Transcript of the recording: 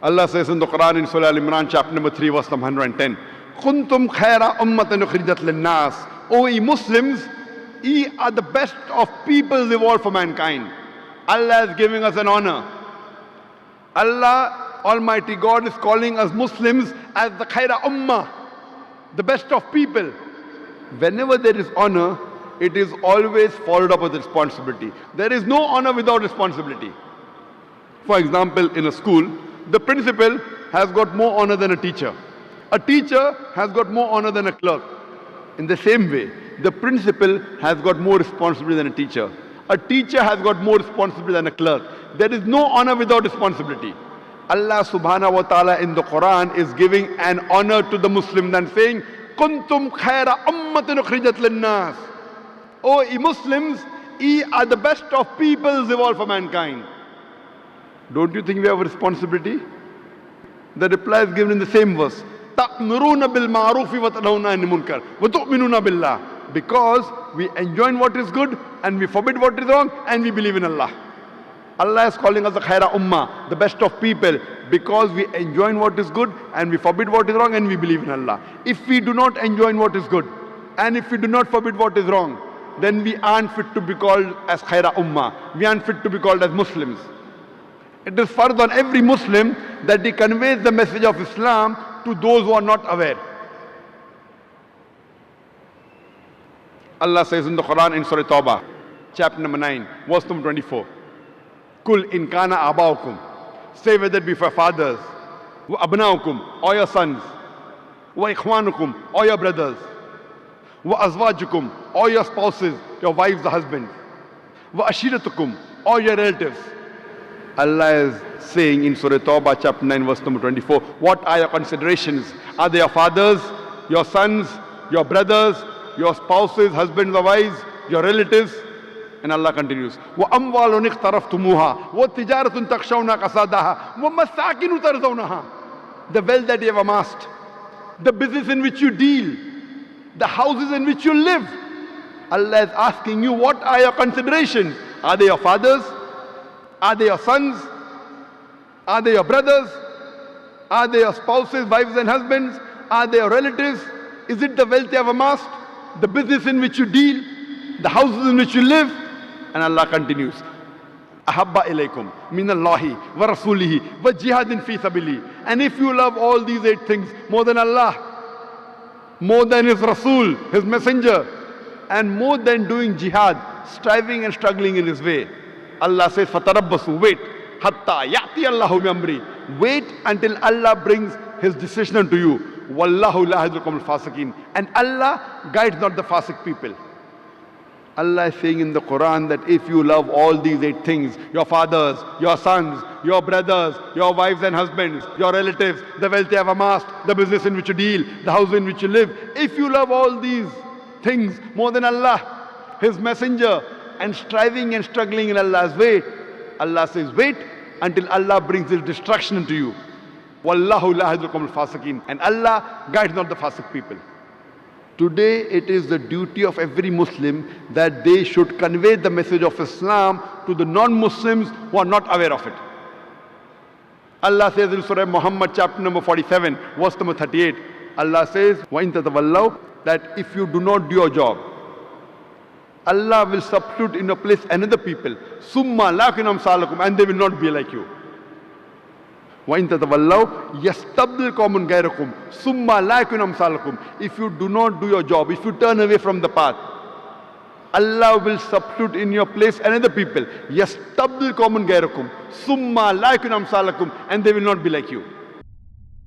Allah says in the Quran in Surah Al-Imran, chapter number 3, verse number 110, Kuntum khaira ummatan ukhrijat linnas. O ye Muslims, ye are the best of people evolved for mankind. Allah is giving us an honor. Allah, Almighty God, is calling us Muslims as the khaira ummah, the best of people. Whenever there is honor, it is always followed up with responsibility. There is no honor without responsibility. For example, in a school, the principal has got more honor than a teacher. A teacher has got more honor than a clerk. In the same way, the principal has got more responsibility than a teacher. A teacher has got more responsibility than a clerk. There is no honor without responsibility. Allah subhanahu wa ta'ala in the Quran is giving an honor to the Muslim and saying, Kuntum khaira ummatin ukhrijat linnas. O ye Muslims, ye are the best of peoples evolved for mankind. Don't you think we have a responsibility? The reply is given in the same verse. تَأْمُرُونَ بِالْمَعْرُوفِ وَتَنْهَوْنَ عَنِ الْمُنكَرِ وَتُؤْمِنُونَ بِاللَّهِ. Because we enjoin what is good and we forbid what is wrong and we believe in Allah. Allah is calling us the khaira ummah, the best of people, because we enjoin what is good and we forbid what is wrong and we believe in Allah. If we do not enjoin what is good and if we do not forbid what is wrong, then we aren't fit to be called as khaira ummah. We aren't fit to be called as Muslims. It is fard on every Muslim that he conveys the message of Islam to those who are not aware. Allah says in the Quran in Surah Tawbah, chapter number 9, verse number 24, Kul in kana abaukum. Say whether it be for fathers, wa abnaukum, or your sons, wa ikhwanukum, or your brothers, wa azwajukum, or your spouses, your wives, the husbands, wa ashiratukum, or your relatives. Allah is saying in Surah Tawbah, chapter 9, verse number 24, what are your considerations? Are they your fathers, your sons, your brothers, your spouses, husbands or wives, your relatives? And Allah continues, وَأَمْوَالٌ اِخْتَرَفْتُمُوهَا وَتِجَارَةٌ تَخْشَوْنَ كَسَادَهَا وَمَسَاكِنُ تَرْضَوْنَهَا. The wealth that you have amassed, the business in which you deal, the houses in which you live. Allah is asking you, what are your considerations? Are they your fathers? Are they your sons? Are they your brothers? Are they your spouses, wives and husbands? Are they your relatives? Is it the wealth you have amassed? The business in which you deal? The houses in which you live? And Allah continues, Ahabba ilaykum minallahi wa rasulihi wa jihadin fi sabili. And if you love all these 8 things more than Allah, more than His Rasul, His Messenger, and more than doing jihad, striving and struggling in His way, Allah says, Fatarabbasu, wait, hatta ya'ti Allahu bi amri. Wait until Allah brings His decision unto you. Wallahu la yahdil qawmal fasiqin. And Allah guides not the fasiq people. Allah is saying in the Quran that if you love all these 8 things, your fathers, your sons, your brothers, your wives and husbands, your relatives, the wealth you have amassed, the business in which you deal, the house in which you live, if you love all these things more than Allah, His Messenger, and striving and struggling in Allah's way, Allah says, wait until Allah brings His destruction into you. Wallahu la yahdil qawmal fasiqin. And Allah guides not the fasiq people. Today it is the duty of every Muslim that they should convey the message of Islam to the non-Muslims who are not aware of it. Allah says in Surah Mohammed chapter number 47, verse number 38, Allah says, وَإِن تَتَوَلَّوْا, that if you do not do your job, Allah will substitute in your place another people, summa lakinam salakum, and they will not be like you. وَإِن تَتَوَلَّوْا يَسْتَبْدِلْ قَوْمٌ غَيْرَكُمْ summa lakinam salakum. If you do not do your job, if you turn away from the path, Allah will substitute in your place another people, يَسْتَبْدِلْ قَوْمٌ غَيْرَكُمْ summa lakinam salakum, and they will not be like you.